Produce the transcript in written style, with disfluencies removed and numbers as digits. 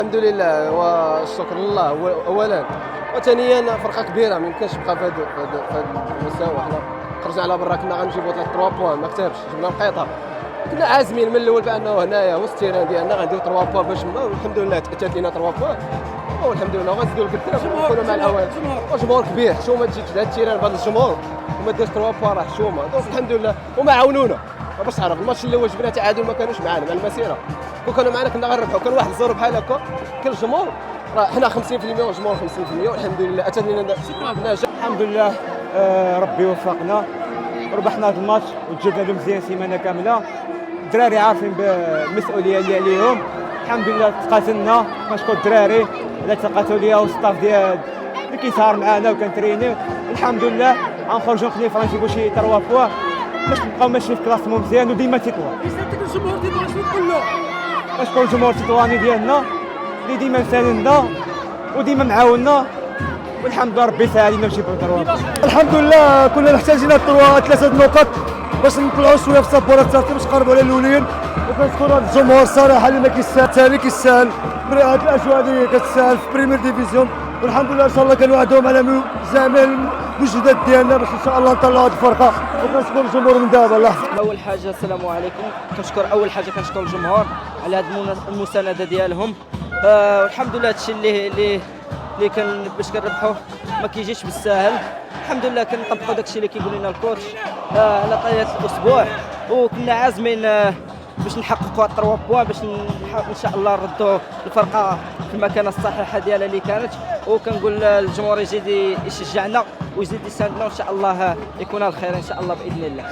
الحمد لله والشكر لله اولا، وثانيا فرقه كبيره ما يمكنش تبقى في هذا المستوى. حنا خرجنا على برا كنا غنجيبوا 3 بوان ما كتبش، جبنا القيطه. كنا عازمين من الاول بانه هنايا وسط التيران ديالنا غنديروا 3 بوان باش والحمد لله اتات لنا 3 بوان والحمد لله. وغنزيدوا لقدام ونكونوا مع الاوائل. وجمهور كبير، حشومه تجي لهذا التيران بهذا الجمهور وما دارش 3 بوان راه حشومه. دونك الحمد لله وما عاونونا باش تعرف. الماتش الاول جبنا تعادل ما كانوش معنا مع المسيره، كون كانوا معنا كنا غنربحوا. كان واحد الزور بحال هكا كان الجمهور راه حنا 50% والجمهور 50% والحمد لله اتى لنا نجاح. الحمد لله. ربي وفقنا وربحنا هذا الماتش وتجدنا له مزيان سيمانه كامله. الدراري عارفين بالمسؤوليه اللي عليهم. الحمد لله تقاتلنا، كنشكر الدراري على ثقتهم ليا والستاف ديال اللي كيسهر معنا وكنترينيو. الحمد لله غنخرجوا خليفه غنجيبوا شي 3 بوا باش نبقاو ماشيين في كلاسمون مزيان وديما تيطوى. الجمهور ديالنا شنو تقول له؟ كنشكر الجمهور التطواني ديالنا اللي ديما مساندنا وديما معاوننا، والحمد لله ربي يسهل لنا نجيبوا 3. الحمد لله كنا محتاجين 3 نقط باش نطلعوا شويه في السبوره الثالثه باش نقربوا على الاولين. وكنشكر هذا الجمهور الصراحه اللي ما كيستاهل، الثاني كيستاهل هذه الاجواء هذه كتستاهل في بريمير ديفيزيون. والحمد لله ان شاء الله كنوعدهم على جميع المجهودات ديالنا باش ان شاء الله نطلعوا هذه الفرقه. وكنشكر الجمهور من دابا. الله يحفظك. اول حاجه السلام عليكم. كنشكر الجمهور على هذه المسانده ديالهم. والحمد لله هادشي اللي كان باش كنربحوه ما كيجيش بالساهل. الحمد لله كنطبقوا داكشي اللي كيقول لنا الكوتش على طيله الاسبوع، وكنا عازمين باش نحققوا 3 بوان باش ان شاء الله نردوا الفرقه في المكانه الصحيحه ديالها اللي كانت. وكنقول للجمهور يزيد يشجعنا ويزيد يساندنا وان شاء الله يكون الخير ان شاء الله باذن الله.